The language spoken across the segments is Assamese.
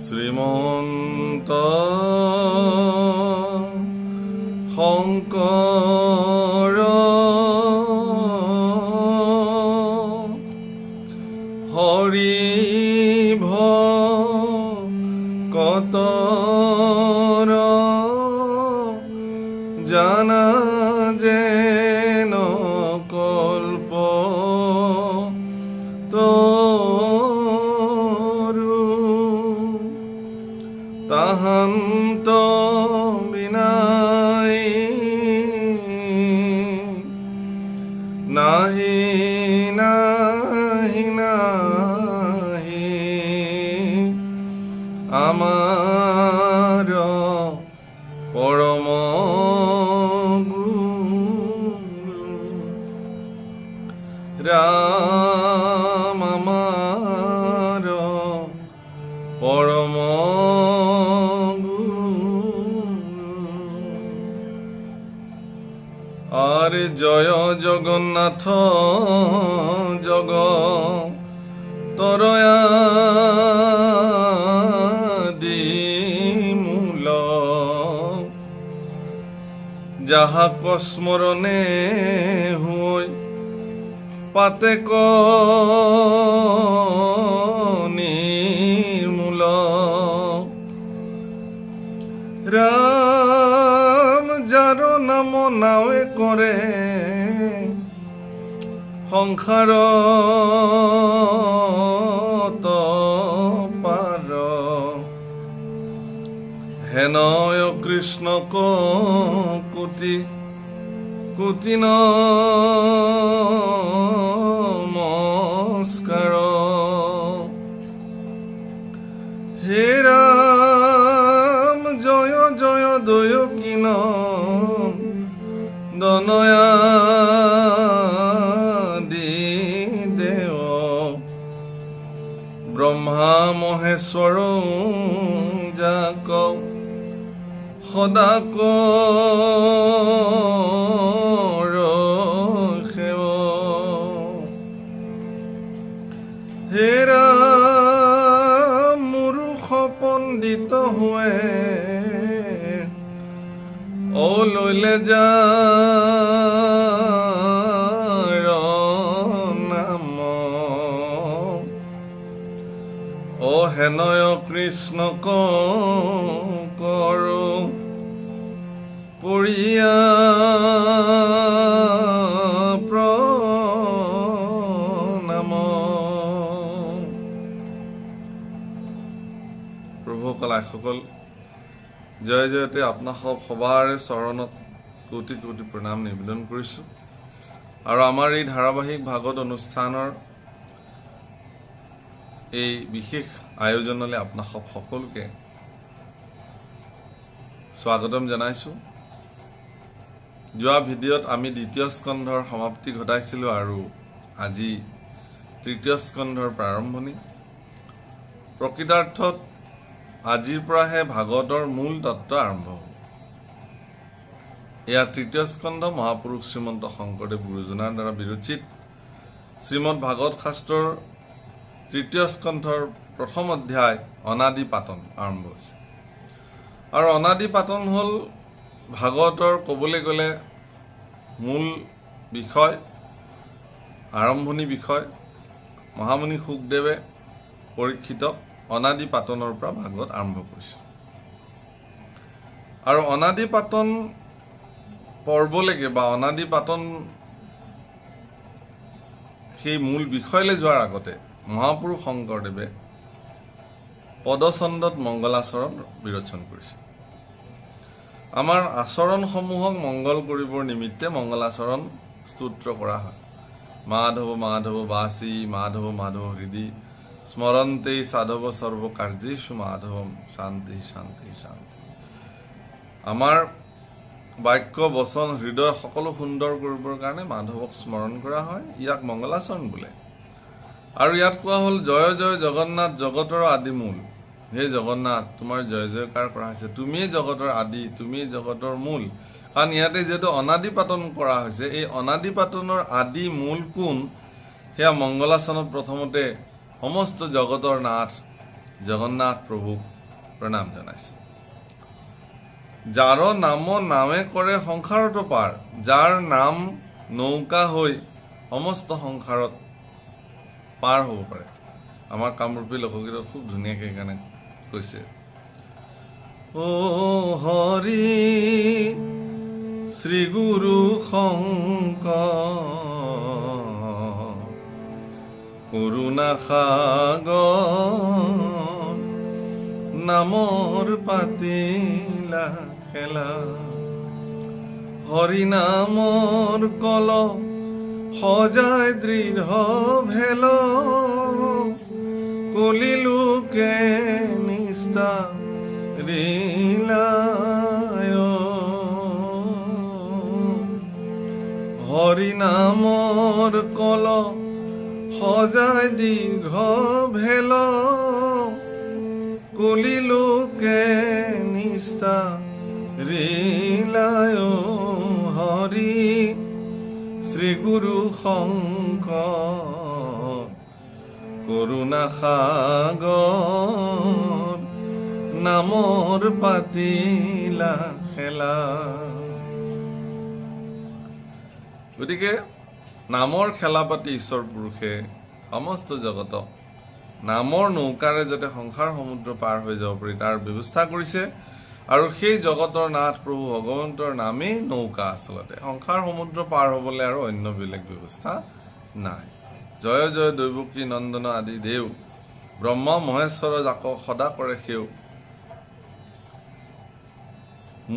শ্ৰীমন্ত শংকৰ হৰি ভকতৰ জানা যেন কল্প তাহান্ত বিনাই নাহি নাহি নাহি আমাৰ পৰম গুৰু ৰাম আমাৰ পৰম আৰ জয় জগন্নাথ জগতৰয়াদি মূল যাহা কস্মৰণে হই পাতে নিৰ্মূল ৰাম যাৰ নাম নাৱে কৰে সংসাৰ পাৰ হেনয় কৃষ্ণ কোটি কোটি নমস্কাৰ হে ৰাম জয় জয় দয়কিন দনয়া দি দেৱ ব্ৰহ্মা মহেশ্বৰ যাক সদা সেৱ হে ৰাম মূৰ্খ পণ্ডিত হৈ লইলে যাৰ নাম হেনয় কৃষ্ণ কৰো পৰিয়া প্ৰণাম প্ৰভু কলাসকল জয় জয়তে আপোনাক সবাৰে চৰণত কোটি কোটি প্ৰণাম নিবেদন কৰিছোঁ আৰু আমাৰ এই ধাৰাবাহিক ভাগৱত অনুষ্ঠানৰ এই বিশেষ আয়োজনলৈ আপোনাক সকলোকে স্বাগতম জনাইছোঁ। যোৱা ভিডিঅ'ত আমি দ্বিতীয় স্কন্ধৰ সমাপ্তি ঘটাইছিলোঁ আৰু আজি তৃতীয় স্কন্ধৰ প্ৰাৰম্ভণি। প্ৰকৃতাৰ্থত আজিৰ পৰাহে ভাগৱতৰ মূল তত্ত্ব আৰম্ভ হ'ব। এয়া তৃতীয় স্কন্ধ মহাপুৰুষ শ্ৰীমন্ত শংকৰদেৱ গুৰুজনাৰ দ্বাৰা বিৰচিত শ্ৰীমদ ভাগৱত শাস্ত্ৰৰ তৃতীয় স্কন্ধৰ প্ৰথম অধ্যায় অনাদি পাতন আৰম্ভ হৈছে। আৰু অনাদি পাতন হ'ল ভাগৱতৰ ক'বলৈ গ'লে মূল বিষয়, আৰম্ভণি বিষয়। মহামুনি শুকদেৱে পৰীক্ষিতক অনাদি পাতনৰ পৰা ভাগৱত আৰম্ভ কৰিছে আৰু অনাদি পাতন পৰ্বলৈকে বা অনাদি পাতন সেই মূল বিষয়লৈ যোৱাৰ আগতে মহাপুৰুষ শংকৰদেৱে পদচন্দত মংগলাচৰণ বিৰচন কৰিছে। আমাৰ আচৰণসমূহক মংগল কৰিবৰ নিমিত্তে মংগলাচৰণ স্তোত্ৰ কৰা হয়। মাধৱ মাধৱ বাসী মাধৱ মাধৱ হৃদি স্মৰন্তে সাধৱ সৰ্ব কাৰ্যেষু মাধৱম শান্তি শান্তি শান্তি। আমাৰ বাক্য বচন হৃদয় সকলো সুন্দৰ কৰিবৰ কাৰণে মাধৱক স্মৰণ কৰা হয়, ইয়াক মংগলাচৰণ বোলে। আৰু ইয়াত কোৱা হ'ল জয় জয় জগন্নাথ জগতৰ আদিমূল। হে জগন্নাথ, তোমাৰ জয় জয়কাৰ কৰা হৈছে, তুমিয়ে জগতৰ আদি, তুমিয়ে জগতৰ মূল। কাৰণ ইয়াতে যিহেতু অনাদি পাতন কৰা হৈছে, এই অনাদি পাতনৰ আদি মূল কোন সেয়া মংগলাচৰণত প্ৰথমতে সমস্ত জগতৰ নাথ জগন্নাথ প্ৰভুক প্ৰণাম জনাইছোঁ। যাৰ নাম নামে কৰে সংসাৰতো পাৰ, যাৰ নাম নৌকা হৈ সমস্ত সংসাৰত পাৰ হ'ব পাৰে। আমাৰ কামৰূপী লোকগীতত খুব ধুনীয়াকৈ সেইকাৰণে কৈছে, ও হৰি শ্ৰী গুৰু শংকৰ কৰুণা সাগৰ নামৰ পাতিলা খেলা, হৰি নামৰ কল সজাই দৃঢ় ভেল, কলিলোকে নিষ্ঠা ৰিলায়, হৰি নামৰ কল সজাই দীৰ্ঘ ভেল, কলিলোকে নিষ্ঠা ৰিলায়, হৰি শ্ৰী গুৰু শংকৰ কৰুণা সাগৰ নামৰ পাতিলা খেলা। গতিকে নামৰ খেলা পাতি ঈশ্বৰ পুৰুষে সমস্ত জগতক নামৰ নৌকাৰে যাতে সংসাৰ সমুদ্ৰ পাৰ হৈ যাব পাৰি তাৰ ব্যৱস্থা কৰিছে। আৰু সেই জগতৰ নাথ প্ৰভু ভগৱন্তৰ নামেই নৌকা। আচলতে সংসাৰ সমুদ্ৰ পাৰ হ'বলৈ আৰু অন্য বেলেগ ব্যৱস্থা নাই। জয় জয় দৈৱকী নন্দন আদি দেও, ব্ৰহ্মা মহেশ্বৰ যাক সদা কৰে সেও,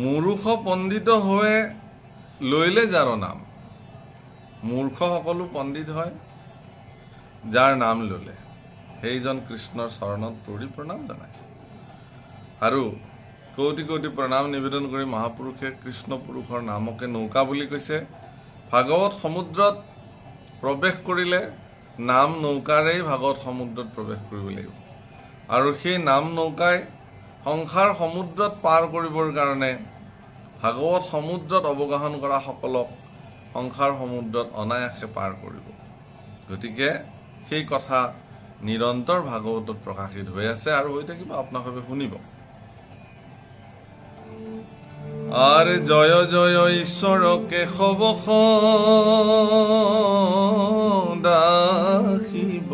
মূৰ্খ পণ্ডিত হৈ লৈলে যাৰ নাম। মূৰ্খ সকলো পণ্ডিত হয়, যাৰ নাম ল'লে সেইজন কৃষ্ণৰ চৰণত পৰি প্ৰণাম জনাইছে। আৰু কোটি কোটি প্ৰণাম নিবেদন কৰি মহাপুৰুষে কৃষ্ণ পুৰুষৰ নামকে নৌকা বুলি কৈছে। ভাগৱত সমুদ্ৰত প্ৰৱেশ কৰিলে নাম নৌকাৰেই ভাগৱত সমুদ্ৰত প্ৰৱেশ কৰিব লাগিব। আৰু সেই নাম নৌকাই সংসাৰ সমুদ্ৰত পাৰ কৰিবৰ কাৰণে ভাগৱত সমুদ্ৰত অৱগাহন কৰা সকলক সংসাৰ সমুদ্ৰত অনায়াসে পাৰ কৰিব। গতিকে সেই কথা নিৰন্তৰ ভাগৱতত প্ৰকাশিত হৈ আছে আৰু হৈ থাকিব, আপোনালোকে শুনিব। আর জয় জয় ঈশ্বর কেশব দাসিব,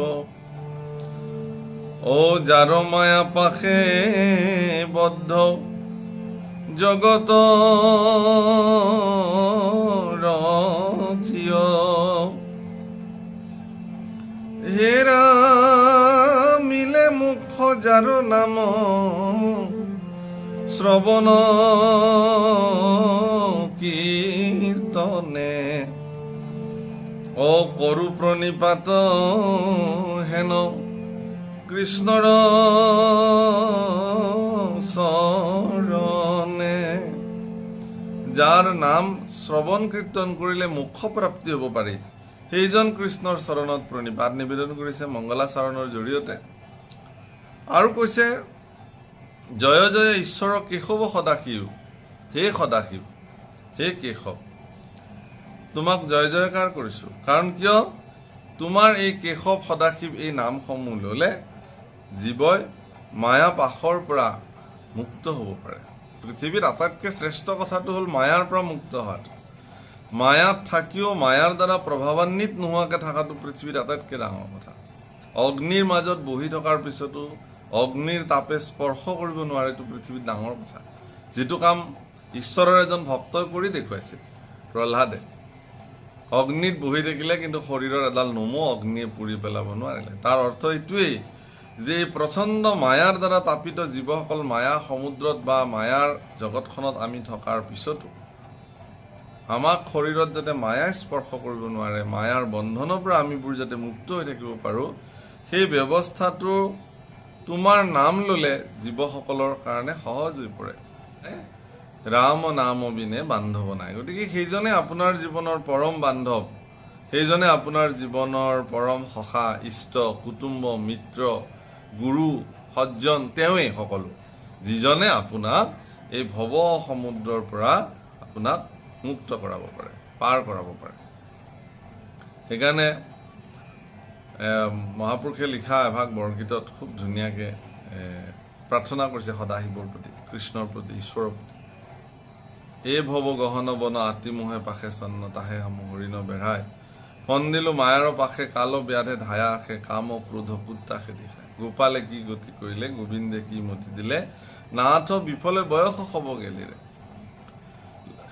ও যার মায়া পাশে বদ্ধ জগত রচিয়, হেরা মিলে মুখ যার নাম শ্রবণ কীর্তনে, ও করু প্রণিপাত হেন কৃষ্ণর চরণে। যাৰ নাম শ্ৰৱণ কীৰ্তন কৰিলে মোক্ষ প্ৰাপ্তি হ'ব পাৰি, সেইজন কৃষ্ণৰ চৰণত প্ৰণিপাত নিবেদন কৰিছে মংগলাচৰণৰ জৰিয়তে। আৰু কৈছে, জয় জয় ঈশ্বৰ কেশৱ সদাশিৱ, হে সদাশিৱ, হে কেশৱ, তোমাক জয় জয়কাৰ কৰিছোঁ। কাৰণ কিয়? তোমাৰ এই কেশৱ সদাশিৱ এই নামসমূহ ল'লে জীৱই মায়া পাশৰ পৰা মুক্ত হ'ব পাৰে। পৃথিৱীত আটাইতকৈ শ্ৰেষ্ঠ কথাটো হ'ল মায়াৰ পৰা মুক্ত হোৱাটো। মায়াত থাকিও মায়াৰ দ্বাৰা প্ৰভাৱান্বিত নোহোৱাকৈ থকাটো পৃথিৱীত আটাইতকৈ ডাঙৰ কথা। অগ্নিৰ মাজত বহি থকাৰ পিছতো অগ্নিৰ তাপে স্পৰ্শ কৰিব নোৱাৰেটো পৃথিৱীত ডাঙৰ কথা। যিটো কাম ঈশ্বৰৰ এজন ভক্তই কৰি দেখুৱাইছিল, প্ৰহ্লাদে। অগ্নিত বহি থাকিলে কিন্তু শৰীৰৰ এডাল নোমো অগ্নিয়ে পুৰি পেলাব নোৱাৰিলে। তাৰ অৰ্থ এইটোৱেই যে প্ৰচণ্ড মায়াৰ দ্বাৰা তাপিত জীৱসকল মায়া সমুদ্ৰত বা মায়াৰ জগতখনত আমি থকাৰ পিছতো আমাক শৰীৰত যাতে মায়াই স্পৰ্শ কৰিব নোৱাৰে, মায়াৰ বন্ধনৰ পৰা আমিবোৰ যাতে মুক্ত হৈ থাকিব পাৰোঁ, সেই ব্যৱস্থাটো তোমাৰ নাম ল'লে জীৱসকলৰ কাৰণে সহজ হৈ পৰে। ৰাম নাম বিনে বান্ধৱ নাই। গতিকে সেইজনে আপোনাৰ জীৱনৰ পৰম বান্ধৱ, সেইজনে আপোনাৰ জীৱনৰ পৰম সখা, ইষ্ট, কুটুম্ব, মিত্ৰ, গুৰু, সজ্জন, তেওঁৱেই সকলো, যিজনে আপোনাক এই ভৱ সমুদ্ৰৰ পৰা আপোনাক মুক্ত কৰাব পাৰে, পাৰ কৰাব পাৰে। সেইকাৰণে মহাপুৰুষে লিখা এভাগ বৰগীতত খুব ধুনীয়াকৈ প্ৰাৰ্থনা কৰিছে সদাশিৱৰ প্ৰতি, কৃষ্ণৰ প্ৰতি, ঈশ্বৰৰ প্ৰতি। এই ভৱ গহন বন আতিমোহে পাশে চন্ন তাহে সমূহ হৰিণ বেঢ়াই সন্দিলো মায়াৰ পাশে কাল ব্যাধে ধায়া আশে কাম ক্ৰোধ পুত্তাশে দিশায় গোপালে কি গতি কৰিলে গোবিন্দে কি মতি দিলে নাথ বিফলে বয়স হব গেলিৰে।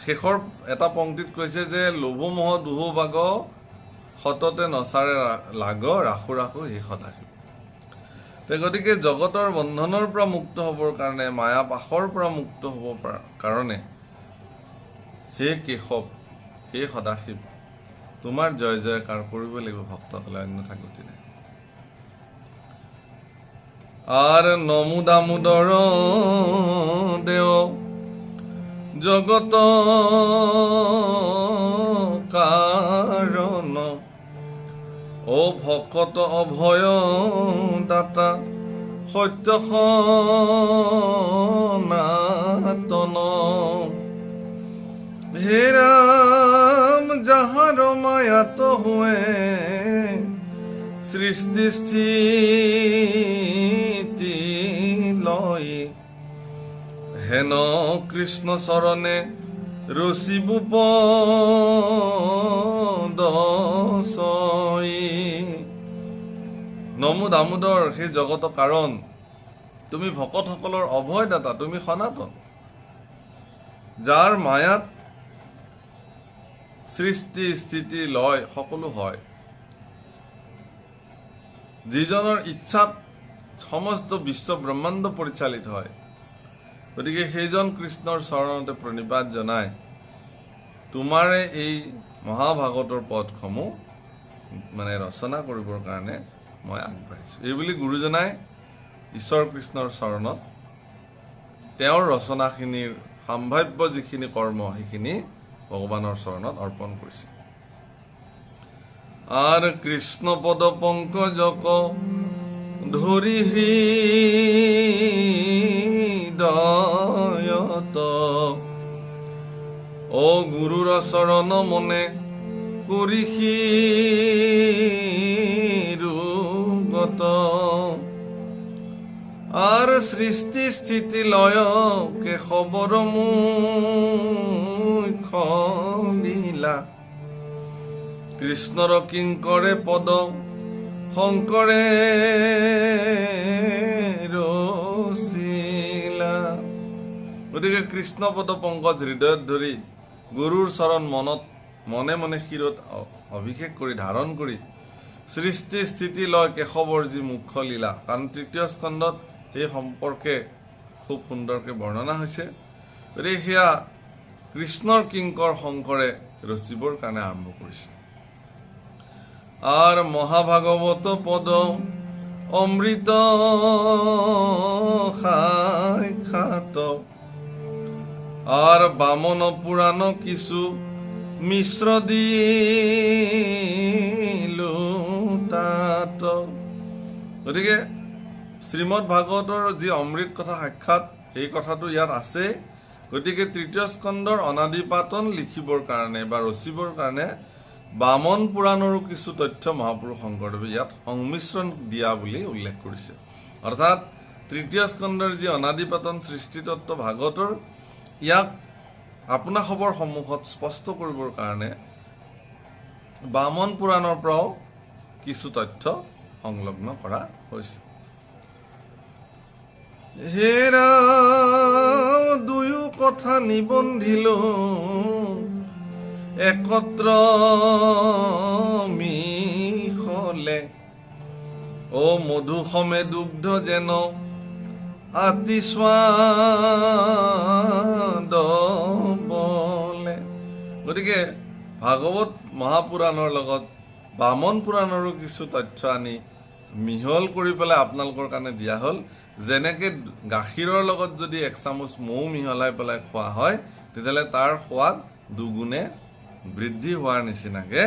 শেষৰ এটা পংক্তিত কৈছে যে লোভ মোহ দুহ বাগ সততে নচাৰে লাগ ৰাখো ৰাখো সেই সদাশিৱ। গতিকে জগতৰ বন্ধনৰ পৰা মুক্ত হ'বৰ কাৰণে, মায়া পাশৰ পৰা মুক্ত হ'ব কাৰণে হে কেশৱ, হে সদাশিৱ, তোমাৰ জয় জয়কাৰ কৰিব লাগিব ভক্তসকলে, অন্যথা গতি নাই। আৰ নমো দামোদৰ দেও জগত কারণ ও ভকত অভয় দাতা সত্য সনাতন হে রাম যাহার মায়াত হুয়ে সৃষ্টি স্থিতি লয় হেন কৃষ্ণ চরণে রসিব পদসই। নমো দামোদৰ সেই জগত কাৰণ, তুমি ভকতসকলৰ অভয়দাতা, তুমি সনাতন, যাৰ মায়াত সৃষ্টি স্থিতি লয় সকলো হয়, যিজনৰ ইচ্ছাত সমস্ত বিশ্ব ব্ৰহ্মাণ্ড পৰিচালিত হয়। গতিকে সেইজন কৃষ্ণৰ চৰণতে প্ৰণিপাত জনাই তোমাৰে এই মহাভাগৱতৰ পদসমূহ ৰচনা কৰিবৰ কাৰণে মই আগবাঢ়িছোঁ। এইবুলি গুৰুজনাই ঈশ্বৰ কৃষ্ণৰ চৰণত তেওঁৰ ৰচনাখিনিৰ সম্ভাৱ্য যিখিনি কৰ্ম সেইখিনি ভগৱানৰ চৰণত অৰ্পণ কৰিছে। আৰ কৃষ্ণ পদ পঙ্কজক ধৰি হৃদয়ত ও গুৰুৰ চৰণ মনে কৰি শিৰুগত আৰ সৃষ্টি স্থিতি লয় কেশবৰ মুখ্য লীলা কৃষ্ণৰ কিংকৰে পদ শংকৰে ৰচিলা। গতিকে কৃষ্ণ পদ পংকজ হৃদয়ত ধৰি গুৰুৰ চৰণ মনে মনে শিৰত অভিষেক কৰি ধাৰণ কৰি সৃষ্টি স্থিতি লয় কেশৱৰ যি মুখ্য লীলা, কাৰণ তৃতীয় স্কন্ধত এই সম্পৰ্কে খুব সুন্দৰকৈ বৰ্ণনা হৈছে। গতিকে সেয়া কৃষ্ণৰ কিংকৰ শংকৰে ৰচিবৰ কাৰণে আৰম্ভ কৰিছে। আৰ মহাভাগবত পদ অমৃত সাক্ষাৎ আৰ বামন পুৰাণ কিছু মিশ্ৰ দিলো তাত। গতিকে শ্ৰীমদ ভাগৱতৰ যি অমৃত কথা সাক্ষাৎ এই কথাটো ইয়াত আছে। গতিকে তৃতীয় স্কন্ধৰ অনাদিপাতন লিখিবৰ কাৰণে বা ৰচিবৰ কাৰণে বামন পুৰাণৰো কিছু তথ্য মহাপুৰুষ শংকৰদেৱে ইয়াত সংমিশ্ৰণ দিয়া বুলি উল্লেখ কৰিছে। অৰ্থাৎ তৃতীয় স্কন্ধৰ যি অনাদিপাতন সৃষ্টিতত্ত্ব ভাগৱতৰ ইয়াক আপোনাসৱৰ সন্মুখত স্পষ্ট কৰিবৰ কাৰণে বামন পুৰাণৰ পৰাও কিছু তথ্য সংলগ্ন কৰা হৈছে। হেৰা দুয়ো কথা নিবন্ধিল একত্ৰ মিহলে ও মধু সমে দুগ্ধ যেন আতি স্বাদ বলে। গতিকে ভাগৱত মহাপুৰাণৰ লগত বামন পুৰাণৰো কিছু তথ্য আনি মিহল কৰি পেলাই আপোনালোকৰ কাৰণে দিয়া হ'ল। যেনেকে গাখীৰৰ লগত যদি এক চামুচ মৌ মিহলাই পেলাই খোৱা হয় তেতিয়াহ'লে তাৰ সোৱাদ দুগুণে বৃদ্ধি হোৱাৰ নিচিনাকে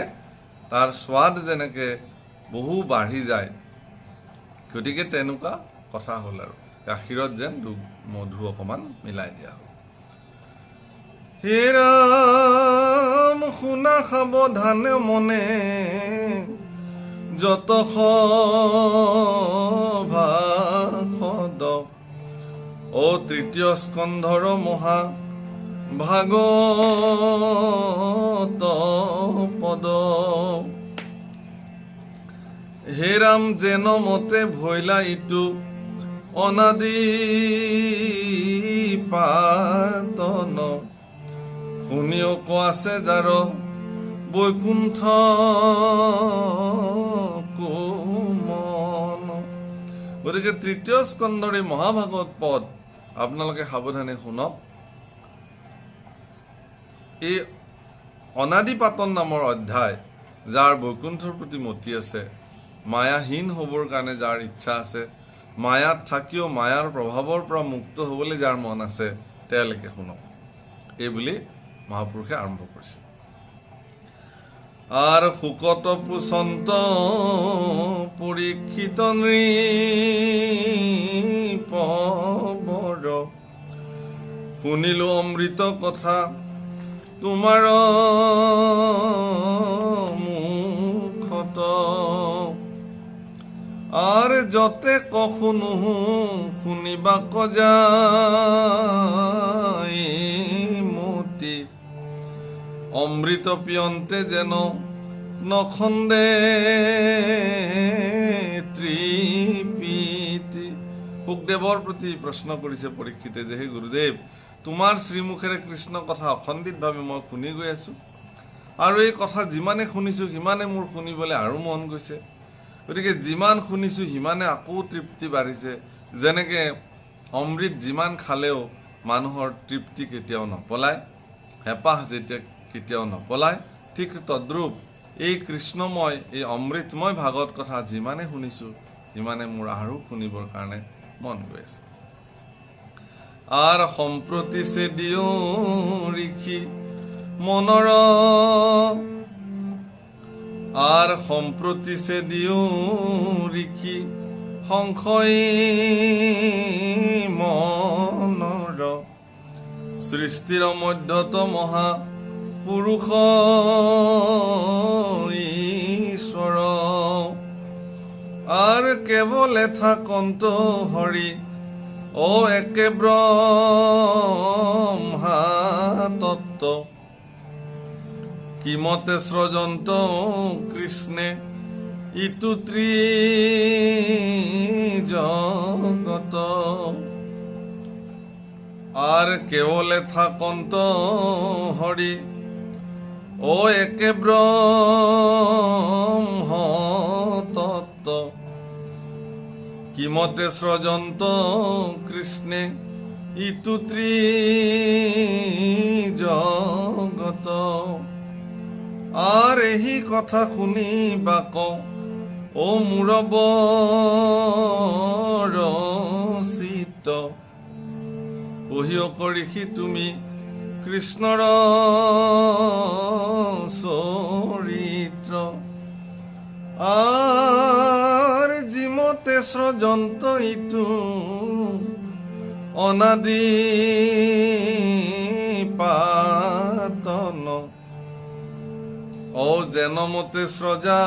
তাৰ সোৱাদ যেনেকে বহু বাঢ়ি যায়, গতিকে তেনেকুৱা কথা হ'ল আৰু গাখীৰত যেন মধু অকণমান মিলাই দিয়া হ'ল। হে ৰাম শুনা সাৱধানে মনে যত সভাসদ তৃতীয় স্কন্ধৰ মহা ভাগৱত পদ হে ৰাম যেন মতে ভৈলা ইটো অনাদি পাতন শুনিও কোৱাছে যাৰ বৈকুণ্ঠ কোমন। গতিকে তৃতীয় স্কন্ধৰ এই মহাভাগৱত পদ আপোনালোকে সাৱধানে শুনক। এই অনাদি পাতন নামৰ অধ্যায়, যাৰ বৈকুণ্ঠৰ প্ৰতি মতি আছে, মায়াহীন হ'বৰ কাৰণে যাৰ ইচ্ছা আছে, মায়াত থাকিও মায়াৰ প্ৰভাৱৰ পৰা মুক্ত হ'বলৈ যাৰ মন আছে, তেওঁলোকে শুনক, এইবুলি মহাপুৰুষে আৰম্ভ কৰিছে। আৰ শুকত পুচন্ত পৰীক্ষিত নৃপবৰ শুনিলো অমৃত কথা তোমাৰ মুখত আৰ যতে কখনো শুনিবা কজাই মতি অমৃত পিয়ন্তে যেন নখন্দে ত্ৰিপীতি। শুকদেৱৰ প্ৰতি প্ৰশ্ন কৰিছে পৰীক্ষিতে যে হে গুৰুদেৱ, তোমাৰ শ্ৰীমুখেৰে কৃষ্ণ কথা অখণ্ডিতভাৱে মই শুনি গৈ আছো, আৰু এই কথা যিমানে শুনিছো সিমানে মোৰ শুনিবলৈ আৰু মন গৈছে। গতিকে যিমান শুনিছো সিমানে আকৌ তৃপ্তি বাঢ়িছে। যেনেকে অমৃত যিমান খালেও মানুহৰ তৃপ্তি কেতিয়াও নপলায়, হেঁপাহ যেতিয়া কেতিয়াও নপলায়, ঠিক তদ্ৰূপ এই কৃষ্ণময় এই অমৃতময় ভাগৱত কথা যিমানে শুনিছো সিমানে মোৰ আৰু শুনিবৰ কাৰণে মন গৈ আছে। আৰ সম্প্ৰতি চেদিও ঋষি মনৰ আৰ সম্প্ৰতি চেদিও ঋষি সংশয় মনৰ সৃষ্টিৰ মধ্যত মহা পুৰুষ ঈশ্বৰ আৰ কেৱল থাকন্ত হৰি ও একে ব্ৰহ্মা তত্ত্ব কিমতে সৃজন্ত কৃষ্ণে ইটো ত্ৰিজগত আৰ কেৱলে থাকন্ত হৰি ও একে ব্ৰহ্ম তত্ত্ব কিমতে সৃজন্ত কৃষ্ণে ইটো ত্ৰিজগত আৰ এই কথা শুনিবা কওঁ ও মোৰ বৰ চিত্ত পঢ়িও কৰিখি তুমি কৃষ্ণৰ চৰিত্ৰ আৰ যিমতে সৃজন্ত ইটো অনাদি পাতন ও যেন মতে সৃজা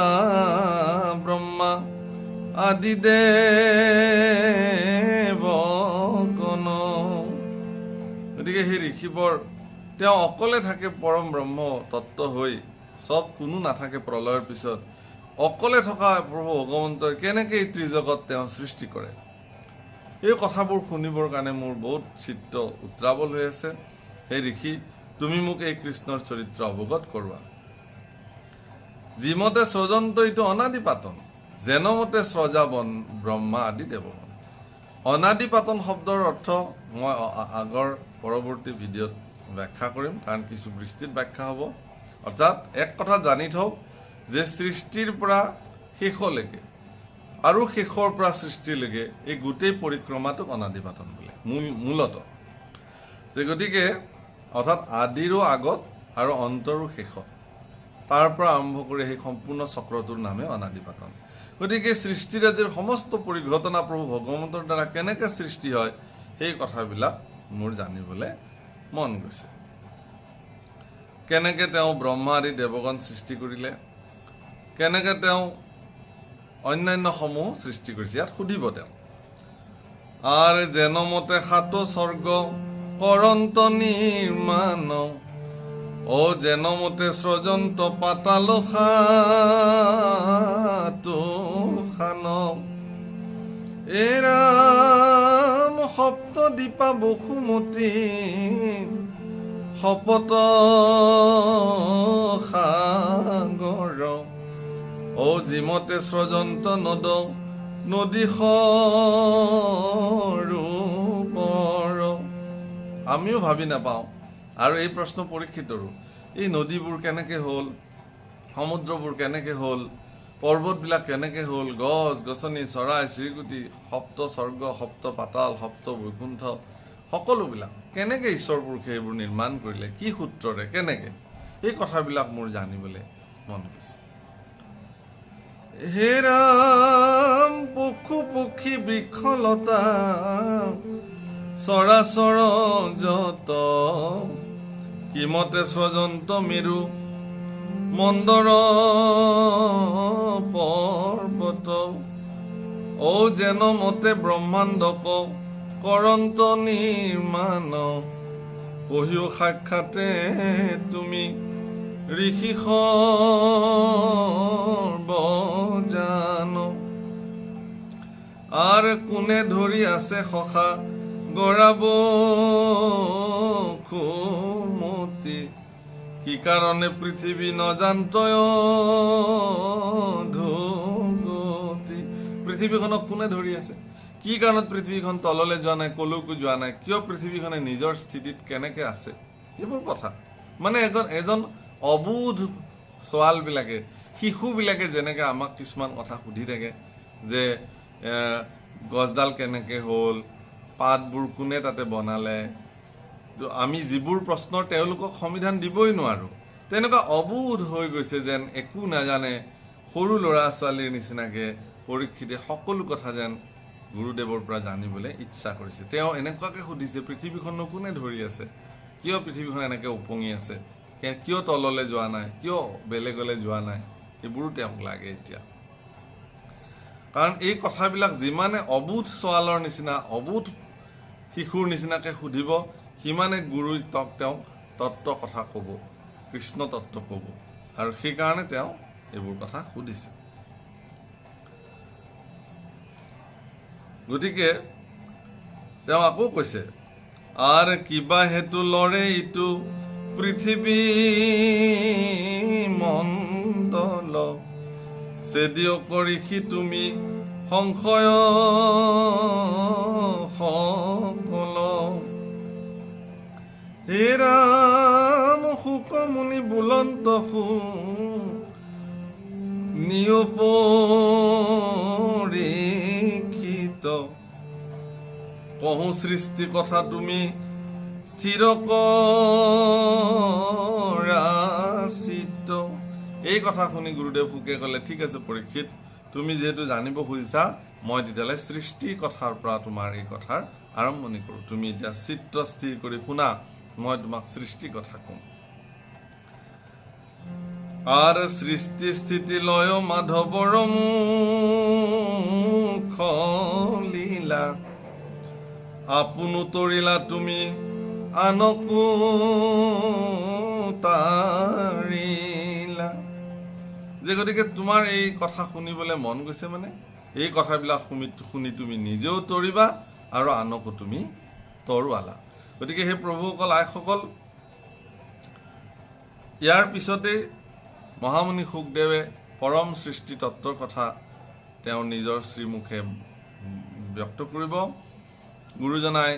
ব্ৰহ্মা আদি দেৱগণ। গতিকে সেই ঋষিবৰ তেওঁ অকলে থাকে পৰম ব্ৰহ্ম তত্ত্ব হৈ, চব কোনো নাথাকে প্ৰলয়ৰ পিছত। অকলে থকা প্ৰভু ভগৱন্তই কেনেকৈ এই ত্ৰিজগত তেওঁ সৃষ্টি কৰে, এই কথাবোৰ শুনিবৰ কাৰণে মোৰ বহুত চিত্ত উত্ৰাৱল হৈ আছে। হে ঋষি, তুমি মোক এই কৃষ্ণৰ চৰিত্ৰ অৱগত কৰোৱা। যিমতে সৃজন্ত ইটো অনাদি পাতন যেনমতে স্ৰজা ব্ৰহ্মা আদি দেৱগণ। অনাদি পাতন শব্দৰ অৰ্থ মই আগৰ পৰৱৰ্তী ভিডিঅ'ত ব্যাখ্যা কৰিম, কাৰণ কিছু বৃষ্টিত ব্যাখ্যা হ'ব। অৰ্থাৎ এক কথা জানি থওক যে সৃষ্টিৰ পৰা শেষলৈকে আৰু শেষৰ পৰা সৃষ্টিলৈকে এই গোটেই পৰিক্ৰমাটোক অনাদি পাতন বোলে মূলত। যে গতিকে অৰ্থাৎ আদিৰো আগত আৰু অন্তৰো শেষত, তাৰ পৰা আৰম্ভ কৰি সেই সম্পূৰ্ণ চক্ৰটোৰ নামে অনাদি পাতন। গতিকে সৃষ্টিৰাজিৰ সমস্ত পৰিঘটনা প্ৰভু ভগৱন্তৰ দ্বাৰা কেনেকৈ সৃষ্টি হয় সেই কথাবিলাক মোৰ জানিবলৈ মন গৈছে। কেনেকৈ তেওঁ ব্ৰহ্মা আদি দেৱগণ সৃষ্টি কৰিলে, কেনেকৈ তেওঁ অন্যান্যসমূহ সৃষ্টি কৰিছে, ইয়াত সুধিব তেওঁ। আৰ যেন মতে সাত স্বৰ্গ কৰন্ত নিৰ্মাণ ও যেন মতে সৃজন্ত পাতাল সাতো খান এৰাম সপ্ত দীপা বসুমতী শপত সাগৰ ও জিমতে সৃজন্ত নদ নদী সৰোবৰ আমিও ভাবি নাপাওঁ আৰু এই প্ৰশ্ন পৰীক্ষিতৰো এই নদীবোৰ কেনেকে হ'ল সমুদ্ৰবোৰ কেনেকে হ'ল পৰ্বতবিলাক কেনেকে হ'ল গছ গছনি চৰাই চিৰিকটি সপ্ত স্বৰ্গ সপ্ত পাতাল সপ্ত বৈকুণ্ঠ সকলোবিলাক কেনেকে ঈশ্বৰ পুৰুষে এইবোৰ নিৰ্মাণ কৰিলে কি সূত্ৰৰে কেনেকে এই কথাবিলাক মোৰ জানিবলৈ মন গৈছে হে ৰাম পশু পক্ষী বৃক্ষলতা চৰাচৰ যত কিমতে স্বজন্ত মেৰু মন্দৰ পৰ্বত ও যেন মতে ব্ৰহ্মাণ্ডক কৰন্ত নিৰ্মাণ কহিও সাক্ষাতে তুমি ঋষি সৰ্বজান আৰ কোনে ধৰি আছে সখা গৰাব খুমতি কি কাৰণে পৃথিবী নজান্তয় ধুগতি পৃথিৱীখনক কোনে ধৰি আছে কি কাৰণত পৃথিৱীখন তললৈ যোৱা নাই কলৈকো যোৱা নাই কিয় পৃথিৱীখনে নিজৰ স্থিতিত কেনেকে আছে এইবোৰ কথা মানে এজন অবুধ সোৱালবিলাকে শিশুবিলাকে যেনেকে আমাক কিছুমান কথা সুধি থাকে যে গছডাল কেনেকে হ'ল পাতবোৰ কোনে তাতে বনালে আমি যিবোৰ প্ৰশ্নৰ তেওঁলোকক সমাধান দিবই নোৱাৰো তেনেকুৱা অবুধ হৈ গৈছে যেন একো নাজানে সৰু ল'ৰা ছোৱালীৰ নিচিনাকে পৰীক্ষিতে সকলো কথা যেন গুৰুদেৱৰ পৰা জানিবলৈ ইচ্ছা কৰিছে তেওঁ এনেকুৱাকে সুধিছে পৃথিৱীখন কোনে ধৰি আছে কিয় পৃথিৱীখন এনেকে উপঙি আছে কিয় তললৈ যোৱা নাই কিয় বেলেগলৈ যোৱা নাই এইবোৰো তেওঁক লাগে এতিয়া কাৰণ এই কথাবিলাক যিমানে অবুধ সোৱালৰ নিচিনা অবুধ শিশুৰ নিচিনাকে সুধিব সিমানে গুৰু তেওঁক তত্ত্ব কথা ক'ব কৃষ্ণ তত্ত্ব ক'ব আৰু সেইকাৰণে তেওঁ এইবোৰ কথা সুধিছে গতিকে তেওঁ আকৌ কৈছে আৰ কিবা হেতু লৰে ইটো পৃথিৱী মণ্ডল সেদিও কৰিখি তুমি সংশয় সকল হে ৰাম শুকমুনি বুলন্ত নিয়পৰিক্ষিত কহু সৃষ্টি কথা তুমি স্থিৰ কৰাচিত এই কথা শুনি গুৰুদেৱ ফুকে ক'লে ঠিক আছে পৰীক্ষিত তুমি যেহেতু জানিব খুজিছা মই তেতিয়ালে সৃষ্টি কথাৰ পৰা তোমাৰ এই কথাৰ আৰম্ভণি কৰো তুমি এতিয়া চিত্ত স্থিৰ কৰি শুনা মই তোমাক সৃষ্টি কথা কম আৰ সৃষ্টি স্থিতি লয় মাধৱৰ মুখ লীলা আপুনো তৰিলা তুমি আনকো তাৰিলা যে গতিকে তোমাৰ এই কথা শুনিবলৈ মন গৈছে মানে এই কথাবিলাক শুনি তুমি নিজেও তৰিবা আৰু আনকো তুমি তৰুৱালা গতিকে হে প্ৰভুসকল আইসকল ইয়াৰ পিছতে মহামুনি শুকদেৱে পৰম সৃষ্টি তত্ত্বৰ কথা তেওঁ নিজৰ শ্ৰীমুখে ব্যক্ত কৰিব গুৰুজনাই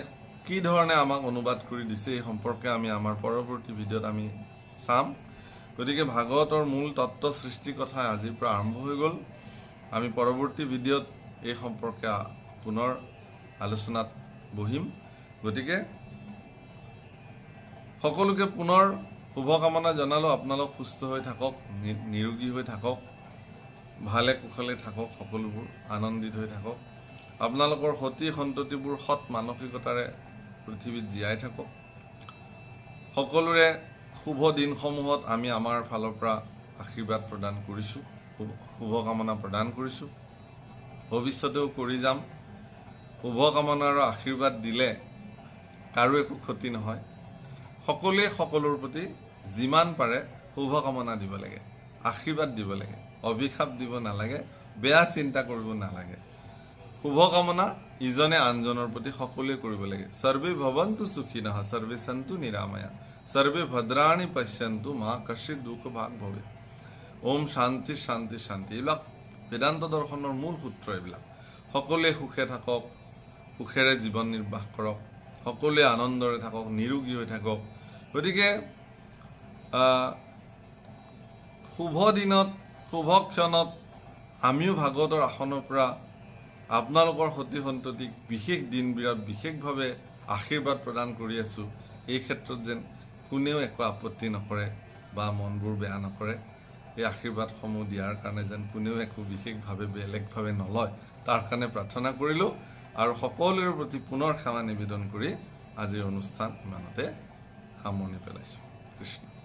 কি ধৰণে আমাক অনুবাদ কৰি দিছে এই সম্পৰ্কে আমি আমাৰ পৰৱৰ্তী ভিডিঅ'ত আমি চাম গতিকে ভাগৱতৰ মূল তত্ত্ব সৃষ্টি কথা আজিৰ পৰা আৰম্ভ হৈ গ'ল আমি পৰৱৰ্তী ভিডিঅ'ত এই সম্পৰ্কে পুনৰ আলোচনাত বহিম গতিকে সকলোকে পুনৰ শুভকামনা জনালো আপোনালোক সুস্থ হৈ থাকক নিৰোগী হৈ থাকক ভালে কুশলে থাকক সকলোবোৰ আনন্দিত হৈ থাকক আপোনালোকৰ সতি সন্ততিবোৰ সৎ মানসিকতাৰে পৃথিৱীত জীয়াই থাকক সকলোৰে শুভ দিনসমূহত আমি আমাৰ ফালৰ পৰা আশীৰ্বাদ প্ৰদান কৰিছোঁ শুভকামনা প্ৰদান কৰিছোঁ ভৱিষ্যতেও কৰি যাম শুভকামনা আৰু আশীৰ্বাদ দিলে কাৰো একো ক্ষতি নহয়। সকলোৱে সকলোৰ প্ৰতি যিমান পাৰে শুভকামনা দিব লাগে, আশীৰ্বাদ দিব লাগে, অভিশাপ দিব নালাগে, বেয়া চিন্তা কৰিব নালাগে। শুভকামনা ইজনে আনজনৰ প্ৰতি সকলোৱে কৰিব লাগে। সৰ্বে ভৱন্তু সুখিনঃ সৰ্বে সন্তু নিৰাময়া সৰ্বে ভদ্ৰাণি পশ্যন্তু মা কশ্চিৎ দুঃখ ভাগ ভৱে। ওম শান্তি শান্তি শান্তি, এইবিলাক বেদান্ত দৰ্শনৰ মূল সূত্ৰ। এইবিলাক সকলোৱে সুখে থাকক, সুখেৰে জীৱন নিৰ্বাহ কৰক, সকলোৱে আনন্দৰে থাকক, নিৰোগী হৈ থাকক। গতিকে শুভ দিনত, শুভ ক্ষণত আমিও ভাগৱতৰ আসনৰ পৰা আপোনালোকৰ সতি সন্ততিক বিশেষ দিনবিৰত বিশেষভাৱে আশীৰ্বাদ প্ৰদান কৰি আছোঁ। এই ক্ষেত্ৰত যেন কোনেও একো আপত্তি নকৰে বা মনবোৰ বেয়া নকৰে। এই আশীৰ্বাদসমূহ দিয়াৰ কাৰণে যেন কোনেও একো বিশেষভাৱে বেলেগভাৱে নলয়, তাৰ কাৰণে প্ৰাৰ্থনা কৰিলোঁ আৰু সকলোৰে প্ৰতি পুনৰ সেৱা নিবেদন কৰি আজিৰ অনুষ্ঠান ইমানতে সামৰণি পেলাইছোঁ। কৃষ্ণ।